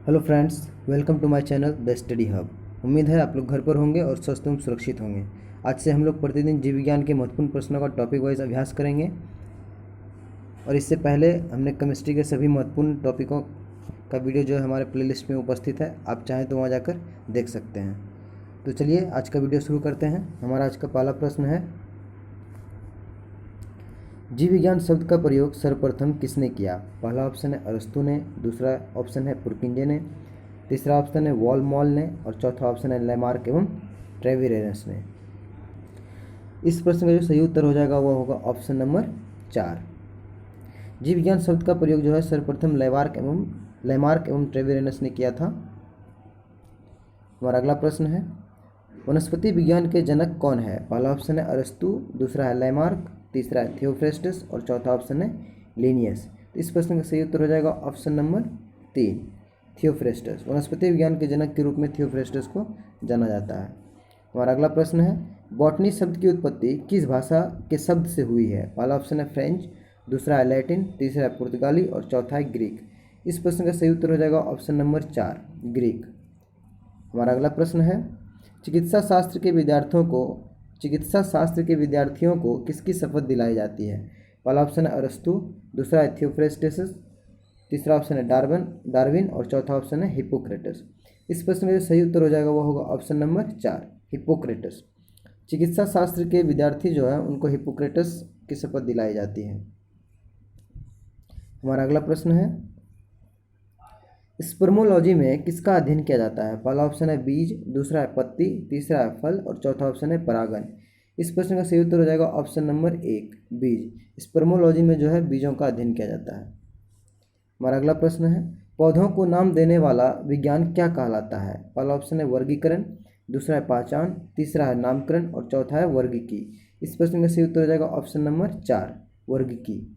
Hello friends, welcome to my channel the study hub. उम्मीद है आप लोग घर पर होंगे और स्वस्थ एवं सुरक्षित होंगे। आज से हम लोग प्रतिदिन जीव विज्ञान के महत्वपूर्ण प्रश्नों का टॉपिक वाइज अभ्यास करेंगे और इससे पहले हमने केमिस्ट्री के सभी महत्वपूर्ण टॉपिकों का वीडियो जो है हमारे प्लेलिस्ट में उपस्थित है, आप चाहें तो वहाँ जाकर देख सकते हैं। तो चलिए आज का वीडियो शुरू करते हैं। हमारा आज का पहला प्रश्न है, जीव विज्ञान शब्द का प्रयोग सर्वप्रथम किसने किया? पहला ऑप्शन है अरस्तु ने, दूसरा ऑप्शन है पुरकिंजे ने, तीसरा ऑप्शन है वॉल-मॉल ने और चौथा ऑप्शन है लैमार्क एवं ट्रेविरेनस ने। इस प्रश्न का जो सही उत्तर हो जाएगा वह होगा ऑप्शन नंबर 4। जीव विज्ञान शब्द का प्रयोग जो है सर्वप्रथम लैमार्क एवं ट्रेविरेनस ने किया था। हमारा अगला प्रश्न है, वनस्पति विज्ञान के जनक कौन है? पहला ऑप्शन है अरस्तु, दूसरा है लैमार्क, तीसरा है थियोफ्रेस्टस और चौथा ऑप्शन है लिनियस। तो इस प्रश्न का सही उत्तर हो जाएगा ऑप्शन नंबर 3, थियोफ्रेस्टस। वनस्पति विज्ञान के जनक के रूप में थियोफ्रेस्टस को जाना जाता है। हमारा अगला प्रश्न है, बॉटनी शब्द की उत्पत्ति किस भाषा के शब्द से हुई है? पहला ऑप्शन है फ्रेंच, दूसरा है लैटिन, तीसरा है पुर्तगाली और चौथा है ग्रीक। इस प्रश्न का सही उत्तर हो जाएगा ऑप्शन नंबर 4, ग्रीक। हमारा अगला प्रश्न है, चिकित्सा शास्त्र के विद्यार्थियों को किसकी शपथ दिलाई जाती है? पहला ऑप्शन है अरस्तु, दूसरा है थियोफ्रेस्टस, तीसरा ऑप्शन है डार्विन और चौथा ऑप्शन है हिप्पोक्रेटस। इस प्रश्न का जो सही उत्तर हो जाएगा वह होगा ऑप्शन नंबर 4, हिप्पोक्रेटस। चिकित्सा शास्त्र के विद्यार्थी जो है उनको हिप्पोक्रेटस की शपथ दिलाई जाती है। हमारा अगला प्रश्न है, स्पर्मोलॉजी में किसका अध्ययन किया जाता है? पहला ऑप्शन है बीज, दूसरा है पत्ती, तीसरा है फल और चौथा ऑप्शन है परागन। इस प्रश्न का सही उत्तर हो जाएगा ऑप्शन नंबर 1, बीज। स्पर्मोलॉजी में जो है बीजों का अध्ययन किया जाता है। हमारा अगला प्रश्न है, पौधों को नाम देने वाला विज्ञान क्या कहलाता है? पहला ऑप्शन है वर्गीकरण, दूसरा है पहचान, तीसरा है नामकरण और चौथा है वर्गीकी। इस प्रश्न का सही उत्तर हो जाएगा ऑप्शन नंबर 4, वर्गीकी।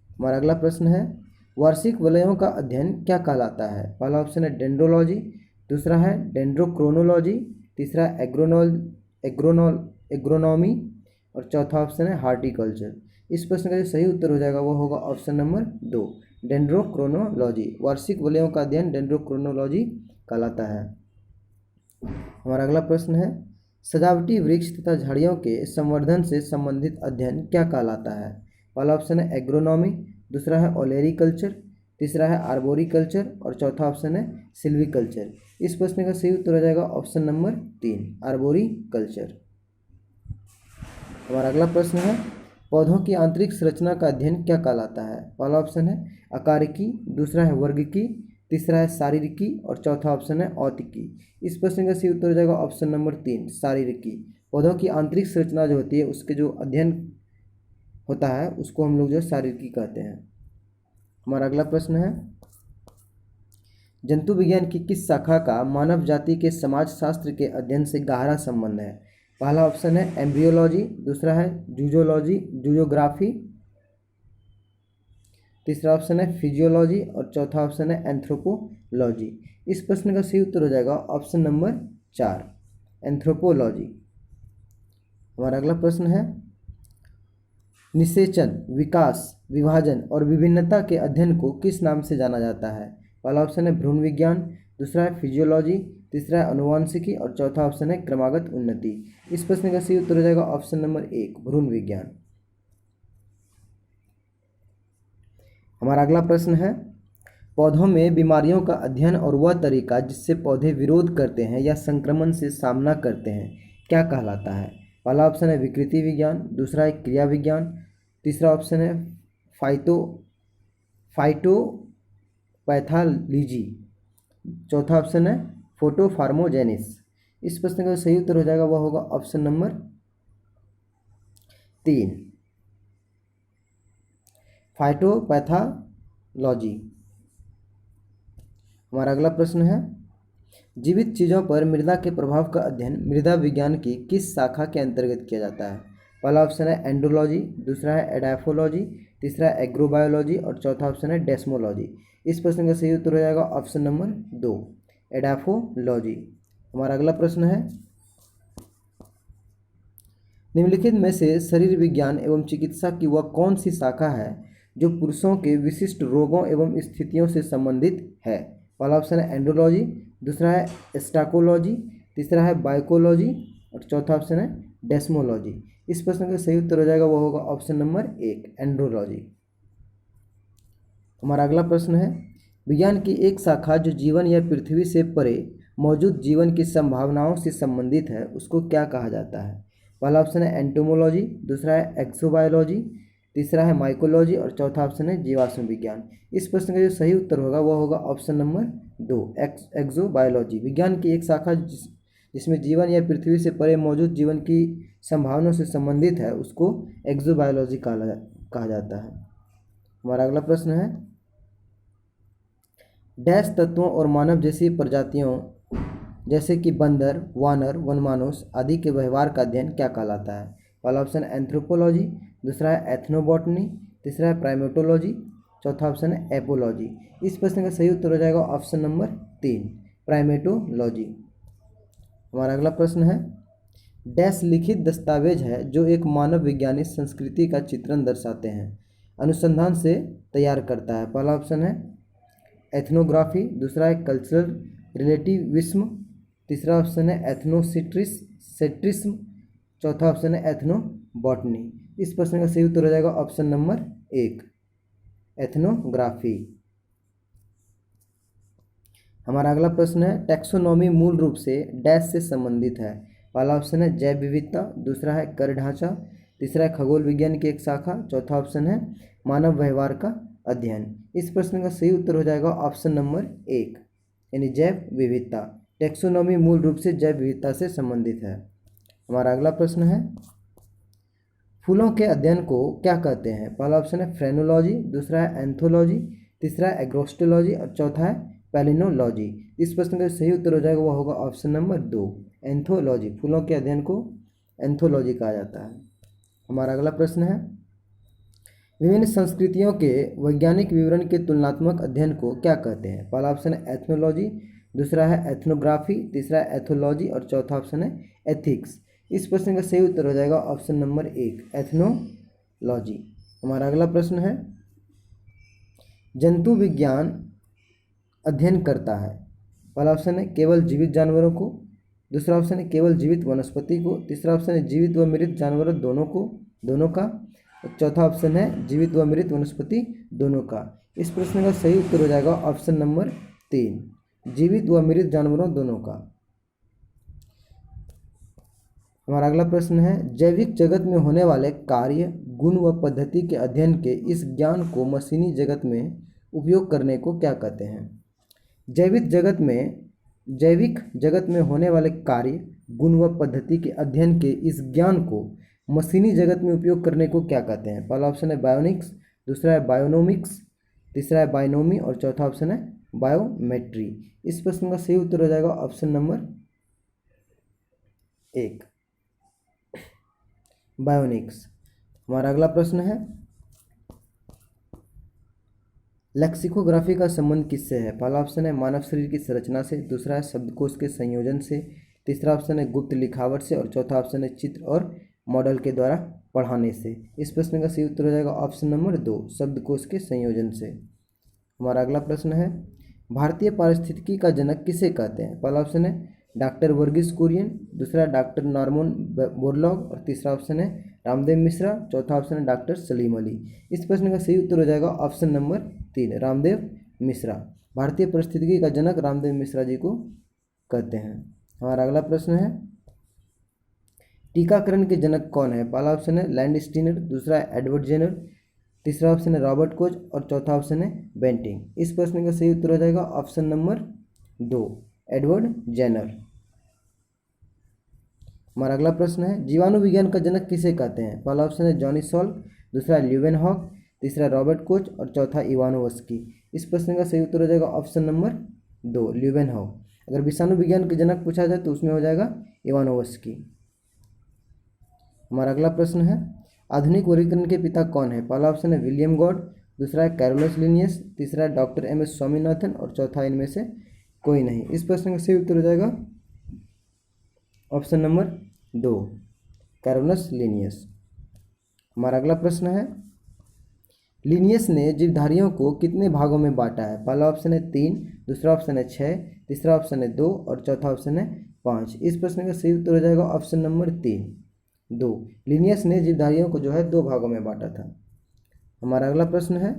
हमारा अगला प्रश्न है, वार्षिक वलयों का अध्ययन क्या कहलाता है? पहला ऑप्शन है डेंड्रोलॉजी, दूसरा है डेंड्रोक्रोनोलॉजी, तीसरा है एग्रोनॉमी और चौथा ऑप्शन है हार्टिकल्चर। इस प्रश्न का जो सही उत्तर हो जाएगा वो होगा ऑप्शन नंबर 2, डेंड्रोक्रोनोलॉजी। वार्षिक वलयों का अध्ययन डेंड्रोक्रोनोलॉजी कहलाता है। हमारा अगला प्रश्न है, सजावटी वृक्ष तथा झाड़ियों के संवर्धन से संबंधित अध्ययन क्या कहलाता है? पहला ऑप्शन है एग्रोनॉमी, दूसरा है ओलेरीकल्चर, तीसरा है आर्बोरिकल्चर और चौथा ऑप्शन है सिल्वीकल्चर। इस प्रश्न का सही उत्तर हो जाएगा ऑप्शन नंबर 3, आर्बोरिकल्चर। हमारा अगला प्रश्न है, पौधों की आंतरिक संरचना का अध्ययन क्या कहलाता है? पहला ऑप्शन है आकारिकी, दूसरा है वर्गीकी, तीसरा है शारीरिकी और चौथा ऑप्शन है औतिकी। इस प्रश्न का सही उत्तर हो जाएगा ऑप्शन नंबर 3, शारीरिकी। पौधों की आंतरिक संरचना जो होती है उसके जो अध्ययन होता है उसको हम लोग जो शारीरिकी कहते हैं। हमारा अगला प्रश्न है, जंतु विज्ञान की किस शाखा का मानव जाति के समाज शास्त्र के अध्ययन से गहरा संबंध है? पहला ऑप्शन है एम्ब्रियोलॉजी, दूसरा है जूजोग्राफी, तीसरा ऑप्शन है फिजियोलॉजी और चौथा ऑप्शन है एंथ्रोपोलॉजी। इस प्रश्न का सही उत्तर हो जाएगा ऑप्शन नंबर 4, एंथ्रोपोलॉजी। हमारा अगला प्रश्न है, निषेचन, विकास, विभाजन और विभिन्नता के अध्ययन को किस नाम से जाना जाता है? पहला ऑप्शन है भ्रूण विज्ञान, दूसरा है फिजियोलॉजी, तीसरा है अनुवांशिकी और चौथा ऑप्शन है क्रमागत उन्नति। इस प्रश्न का सही उत्तर हो जाएगा ऑप्शन नंबर 1, भ्रूण विज्ञान। हमारा अगला प्रश्न है, पौधों में बीमारियों का अध्ययन और वह तरीका जिससे पौधे विरोध करते हैं या संक्रमण से सामना करते हैं क्या कहलाता है? पहला ऑप्शन है विकृति विज्ञान, दूसरा है क्रिया विज्ञान, तीसरा ऑप्शन है फाइटोपैथोलॉजी, चौथा ऑप्शन है फोटोफार्मोजेनिस। इस प्रश्न का सही उत्तर हो जाएगा वह होगा ऑप्शन नंबर 3, फाइटोपैथोलॉजी। हमारा अगला प्रश्न है, जीवित चीज़ों पर मृदा के प्रभाव का अध्ययन मृदा विज्ञान की किस शाखा के अंतर्गत किया जाता है? पहला ऑप्शन है एंडोलॉजी, दूसरा है एडाफोलॉजी, तीसरा है एग्रोबायोलॉजी और चौथा ऑप्शन है डेस्मोलॉजी। इस प्रश्न का सही उत्तर हो जाएगा ऑप्शन नंबर 2, एडाफोलॉजी। हमारा अगला प्रश्न है, निम्नलिखित में से शरीर विज्ञान एवं चिकित्सा की वह कौन सी शाखा है जो पुरुषों के विशिष्ट रोगों एवं स्थितियों से संबंधित है? पहला ऑप्शन है एंड्रोलॉजी, दूसरा है स्टाकोलॉजी, तीसरा है बाइकोलॉजी और चौथा ऑप्शन है डेस्मोलॉजी। इस प्रश्न का सही उत्तर हो जाएगा वो होगा ऑप्शन नंबर 1 एंड्रोलॉजी। हमारा अगला प्रश्न है विज्ञान की एक शाखा जो जीवन या पृथ्वी से परे मौजूद जीवन की संभावनाओं से संबंधित है उसको क्या कहा जाता है? पहला ऑप्शन है एंटोमोलॉजी, दूसरा है एक्सोबायोलॉजी, तीसरा है माइकोलॉजी और चौथा ऑप्शन है जीवाश्म विज्ञान। इस प्रश्न का जो सही उत्तर होगा वह होगा ऑप्शन नंबर 2 एक्सोबायोलॉजी। विज्ञान की एक शाखा जिसमें जीवन या पृथ्वी से परे मौजूद जीवन की संभावनाओं से संबंधित है उसको एक्सोबायोलॉजी कहा जाता है। हमारा अगला प्रश्न है डैश तत्वों और मानव जैसी प्रजातियों जैसे कि बंदर, वानर, वनमानुष आदि के व्यवहार का अध्ययन क्या कहलाता है? पहला ऑप्शन है एंथ्रोपोलॉजी, दूसरा है एथनोबॉटनी, तीसरा है प्राइमेटोलॉजी, चौथा ऑप्शन है एपोलॉजी। इस प्रश्न का सही उत्तर हो जाएगा ऑप्शन नंबर 3 प्राइमेटोलॉजी। हमारा अगला प्रश्न है डैश लिखित दस्तावेज है जो एक मानव वैज्ञानिक संस्कृति का चित्रण दर्शाते हैं, अनुसंधान से तैयार करता है? पहला ऑप्शन है एथनोग्राफी, दूसरा है कल्चरल रिलेटिविज्म, तीसरा ऑप्शन है एथनोसेंट्रिज्म, चौथा ऑप्शन है एथनोबॉटनी। इस प्रश्न का सही उत्तर हो जाएगा ऑप्शन नंबर 1 एथनोग्राफी। हमारा अगला प्रश्न है टैक्सोनॉमी मूल रूप से डैश से संबंधित है? पहला ऑप्शन है जैव विविधता, दूसरा है कर ढांचा, तीसरा है खगोल विज्ञान की एक शाखा, चौथा ऑप्शन है मानव व्यवहार का अध्ययन। इस प्रश्न का सही उत्तर हो जाएगा ऑप्शन नंबर 1 यानी जैव विविधता। टैक्सोनॉमी मूल रूप से जैव विविधता से संबंधित है। हमारा अगला प्रश्न है फूलों के अध्ययन को क्या कहते हैं? पहला ऑप्शन है फ्रेनोलॉजी, दूसरा है एंथोलॉजी, तीसरा है एग्रोस्टोलॉजी और चौथा है पैलिनोलॉजी। इस प्रश्न का सही उत्तर हो जाएगा वह होगा ऑप्शन नंबर 2 एंथोलॉजी। फूलों के अध्ययन को एंथोलॉजी कहा जाता है। हमारा अगला प्रश्न है विभिन्न संस्कृतियों के वैज्ञानिक विवरण के तुलनात्मक अध्ययन को क्या कहते हैं? पहला ऑप्शन है एथनोलॉजी, दूसरा है एथनोग्राफी, तीसरा है एथोलॉजी और चौथा ऑप्शन है एथिक्स। इस प्रश्न का सही उत्तर हो जाएगा ऑप्शन नंबर 1 एथनोलॉजी। हमारा अगला प्रश्न है जंतु विज्ञान अध्ययन करता है? पहला ऑप्शन है केवल जीवित जानवरों को, दूसरा ऑप्शन है केवल जीवित वनस्पति को, तीसरा ऑप्शन है जीवित व मृत जानवरों दोनों का, चौथा ऑप्शन है जीवित व मृत वनस्पति दोनों का। इस प्रश्न का सही उत्तर हो जाएगा ऑप्शन नंबर 3 जीवित व मृत जानवरों दोनों का। हमारा अगला प्रश्न है जैविक जगत में होने वाले कार्य, गुण व पद्धति के अध्ययन के इस ज्ञान को मशीनी जगत में उपयोग करने को क्या कहते हैं? जैविक जगत में होने वाले कार्य, गुण व पद्धति के अध्ययन के इस ज्ञान को मशीनी जगत में उपयोग करने को क्या कहते हैं? पहला ऑप्शन है बायोनिक्स, दूसरा है बायोनोमिक्स, तीसरा है बायोनोमी और चौथा ऑप्शन है बायोमेट्री। इस प्रश्न का सही उत्तर हो जाएगा ऑप्शन नंबर 1 बायोनिक्स। हमारा अगला प्रश्न है लेक्सिकोग्राफी का संबंध किससे है? पहला ऑप्शन है मानव शरीर की संरचना से, दूसरा है शब्दकोश के संयोजन से, तीसरा ऑप्शन है गुप्त लिखावट से और चौथा ऑप्शन है चित्र और मॉडल के द्वारा पढ़ाने से। इस प्रश्न का सही उत्तर हो जाएगा ऑप्शन नंबर 2 शब्दकोश के संयोजन से। हमारा अगला प्रश्न है भारतीय पारिस्थितिकी का जनक किसे कहते हैं? पहला ऑप्शन है डॉक्टर वर्गीस कुरियन, दूसरा डॉक्टर नॉर्मन बोरलॉग और तीसरा ऑप्शन है रामदेव मिश्रा, चौथा ऑप्शन है डॉक्टर सलीम अली। इस प्रश्न का सही उत्तर हो जाएगा ऑप्शन नंबर 3 रामदेव मिश्रा। भारतीय पारिस्थितिकी का जनक रामदेव मिश्रा जी को कहते हैं। हमारा अगला प्रश्न है टीकाकरण के जनक कौन है? पहला ऑप्शन है लैंडस्टीनर, दूसरा है एडवर्ड जेनर, तीसरा ऑप्शन है रॉबर्ट कोच और चौथा ऑप्शन है बेंटिंग। इस प्रश्न का सही उत्तर हो जाएगा ऑप्शन नंबर 2 एडवर्ड जेनर। हमारा अगला प्रश्न है जीवाणु विज्ञान का जनक किसे कहते हैं? पहला ऑप्शन है जॉनी सॉल्क, दूसरा है ल्यूवेनहॉक, तीसरा रॉबर्ट कोच और चौथा इवानोवस्की। इस प्रश्न का सही उत्तर हो जाएगा ऑप्शन नंबर 2 ल्यूवेनहॉक। अगर विषाणु विज्ञान के जनक पूछा जाए तो उसमें हो जाएगा इवानोवस्की। हमारा अगला प्रश्न है आधुनिक वर्गीकरण के पिता कौन है? पहला ऑप्शन है विलियम गॉड, दूसरा है कैरोलस लिनियस, तीसरा है डॉक्टर MS स्वामीनाथन और चौथा इनमें से कोई नहीं। इस प्रश्न का सही उत्तर हो जाएगा ऑप्शन नंबर 2 कैरोलस लिनियस। हमारा अगला प्रश्न है लिनियस ने जीवधारियों को कितने भागों में बांटा है? पहला ऑप्शन है 3, दूसरा ऑप्शन है 6, तीसरा ऑप्शन है 2 और चौथा ऑप्शन है 5। इस प्रश्न का सही उत्तर हो जाएगा ऑप्शन नंबर 3, 2। लिनियस ने जीवधारियों को जो है 2 भागों में बांटा था। हमारा अगला प्रश्न है,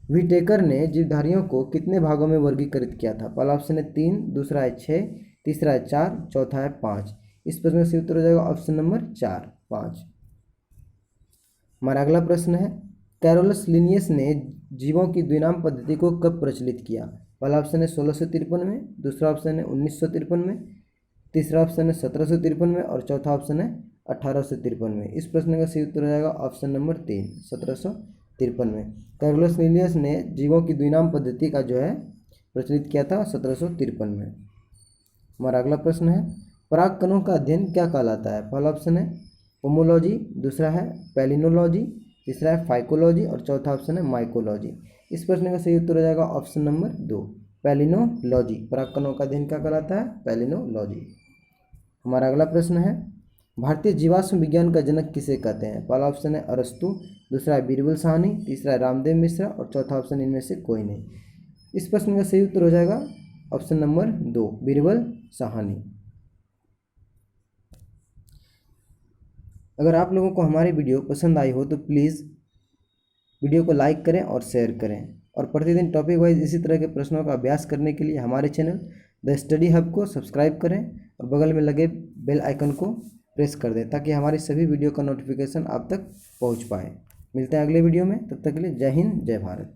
व्हिटेकर ने जीवधारियों को कितने भागों में वर्गीकृत किया था? पहला ऑप्शन है 3, दूसरा है 6, तीसरा है 4, चौथा है 5। इस प्रश्न का सही उत्तर हो जाएगा ऑप्शन नंबर 4, 5। हमारा अगला प्रश्न है, कैरोलस लिनियस ने जीवों की द्विनाम पद्धति को कब प्रचलित किया? पहला ऑप्शन है 1653 में, दूसरा ऑप्शन है 1953 में, तीसरा ऑप्शन है 1753 में और चौथा ऑप्शन है 1853 में। इस प्रश्न का सही उत्तर हो जाएगा ऑप्शन नंबर 3, 1753 में। कैरोलस लिनियस ने जीवों की द्विनाम पद्धति का जो है प्रचलित किया था 1753 में। हमारा अगला प्रश्न है, पराग कणों का अध्ययन क्या कहलाता है? पहला ऑप्शन है पोमोलॉजी, दूसरा है पैलिनोलॉजी, तीसरा है फाइकोलॉजी और चौथा ऑप्शन है माइकोलॉजी। इस प्रश्न का सही उत्तर हो जाएगा ऑप्शन नंबर 2, पैलिनोलॉजी। पराग कणों का अध्ययन क्या कहलाता है? पैलिनोलॉजी। हमारा अगला प्रश्न है, भारतीय जीवाश्म विज्ञान का जनक किसे कहते हैं? पहला ऑप्शन है अरस्तु, दूसरा है बीरबल साहनी, तीसरा है रामदेव मिश्रा और चौथा ऑप्शन इनमें से कोई नहीं। इस प्रश्न का सही उत्तर हो जाएगा ऑप्शन नंबर 2, बीरबल साहनी। अगर आप लोगों को हमारी वीडियो पसंद आई हो तो प्लीज़ वीडियो को लाइक करें और शेयर करें, और प्रतिदिन टॉपिक वाइज इसी तरह के प्रश्नों का अभ्यास करने के लिए हमारे चैनल द स्टडी हब को सब्सक्राइब करें और बगल में लगे बेल आइकन को प्रेस कर दें ताकि हमारी सभी वीडियो का नोटिफिकेशन आप तक पहुंच पाए। मिलते हैं अगले वीडियो में, तब तक के लिए जय हिंद, जय भारत।